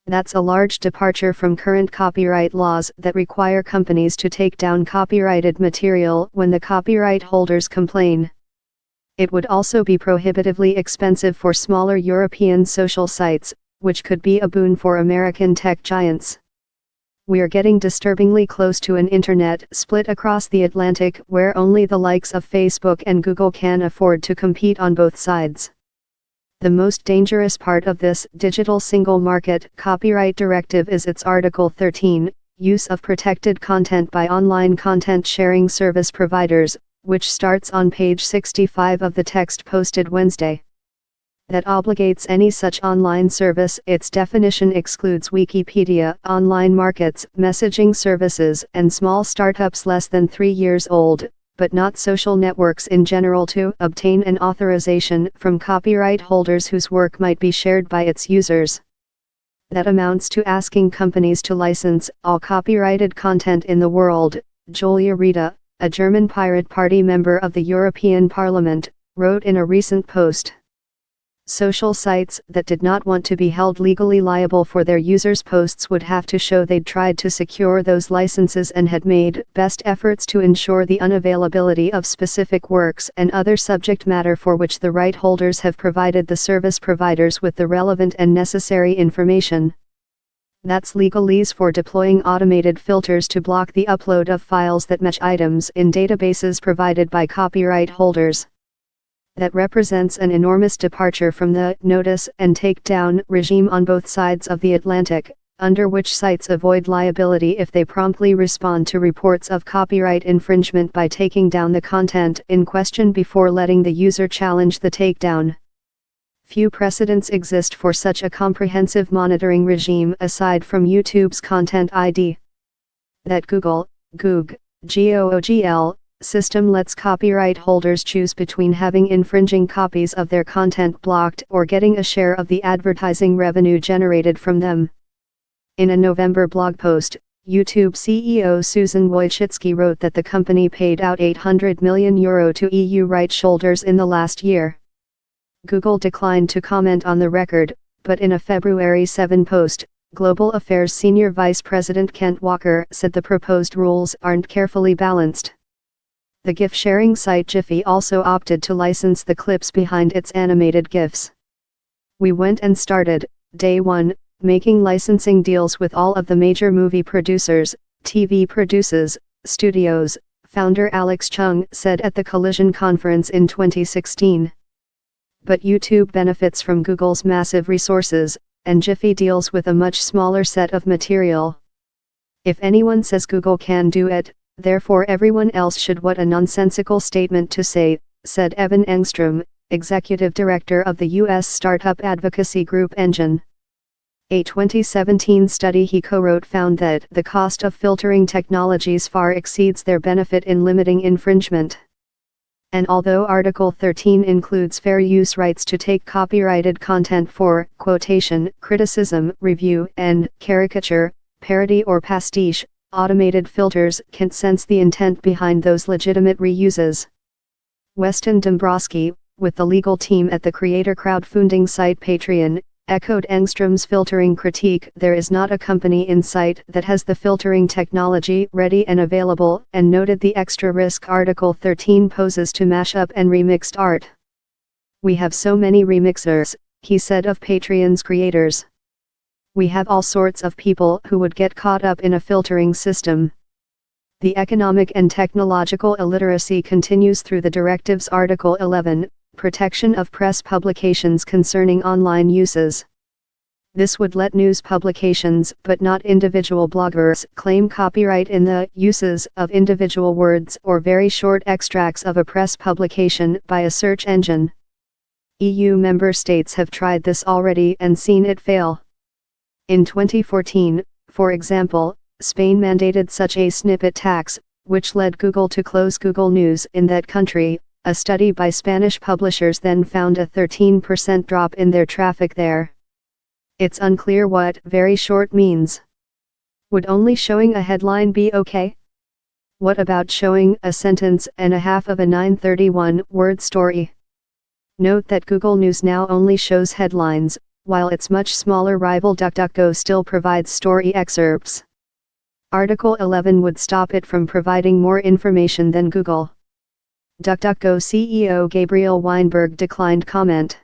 That's a large departure from current copyright laws that require companies to take down copyrighted material when the copyright holders complain. It would also be prohibitively expensive for smaller European social sites, which could be a boon for American tech giants. We're getting disturbingly close to an internet split across the Atlantic where only the likes of Facebook and Google can afford to compete on both sides. The most dangerous part of this digital single market copyright directive is its Article 13, use of protected content by online content sharing service providers, which starts on page 65 of the text posted Wednesday. That obligates any such online service. Its definition excludes Wikipedia, online markets, messaging services, and small startups less than 3 years old, but not social networks in general to obtain an authorization from copyright holders whose work might be shared by its users. That amounts to asking companies to license all copyrighted content in the world, Julia Reda, a German Pirate Party member of the European Parliament, wrote in a recent post. Social sites that did not want to be held legally liable for their users' posts would have to show they'd tried to secure those licenses and had made best efforts to ensure the unavailability of specific works and other subject matter for which the right holders have provided the service providers with the relevant and necessary information. That's legalese for deploying automated filters to block the upload of files that match items in databases provided by copyright holders. That represents an enormous departure from the notice and take down regime on both sides of the Atlantic, under which sites avoid liability if they promptly respond to reports of copyright infringement by taking down the content in question before letting the user challenge the takedown. Few precedents exist for such a comprehensive monitoring regime aside from YouTube's Content ID. That Google, GOOGL, system lets copyright holders choose between having infringing copies of their content blocked or getting a share of the advertising revenue generated from them. In a November blog post, YouTube CEO Susan Wojcicki wrote that the company paid out €800 million to EU rights holders in the last year. Google declined to comment on the record, but in a February 7 post, Global Affairs Senior Vice President Kent Walker said the proposed rules aren't carefully balanced. The GIF-sharing site Giphy also opted to license the clips behind its animated GIFs. We went and started, day one, making licensing deals with all of the major movie producers, TV producers, studios, founder Alex Chung said at the Collision conference in 2016. But YouTube benefits from Google's massive resources, and Giphy deals with a much smaller set of material. If anyone says Google can do it, therefore everyone else should. What a nonsensical statement to say, said Evan Engstrom, executive director of the U.S. startup advocacy group Engine. A 2017 study he co-wrote found that the cost of filtering technologies far exceeds their benefit in limiting infringement. And although Article 13 includes fair use rights to take copyrighted content for quotation, criticism, review, and caricature, parody or pastiche, automated filters can't sense the intent behind those legitimate reuses. Weston Dombrowski, with the legal team at the creator crowdfunding site Patreon, echoed Engstrom's filtering critique. There is not a company in sight that has the filtering technology ready and available, and noted the extra risk Article 13 poses to mashup and remixed art. We have so many remixers, he said of Patreon's creators. We have all sorts of people who would get caught up in a filtering system. The economic and technological illiteracy continues through the directive's Article 11, protection of press publications concerning online uses. This would let news publications, but not individual bloggers, claim copyright in the uses of individual words or very short extracts of a press publication by a search engine. EU member states have tried this already and seen it fail. In 2014, for example, Spain mandated such a snippet tax, which led Google to close Google News in that country. A study by Spanish publishers then found a 13% drop in their traffic there. It's unclear what very short means. Would only showing a headline be okay? What about showing a sentence and a half of a 931-word story? Note that Google News now only shows headlines, while its much smaller rival DuckDuckGo still provides story excerpts. Article 11 would stop it from providing more information than Google. DuckDuckGo CEO Gabriel Weinberg declined comment.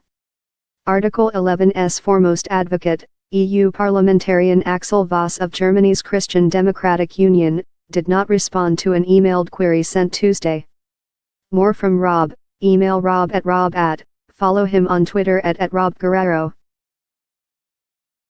Article 11's foremost advocate, EU parliamentarian Axel Voss of Germany's Christian Democratic Union, did not respond to an emailed query sent Tuesday. More from Rob, email rob@, follow him on Twitter at @RobGuerrero.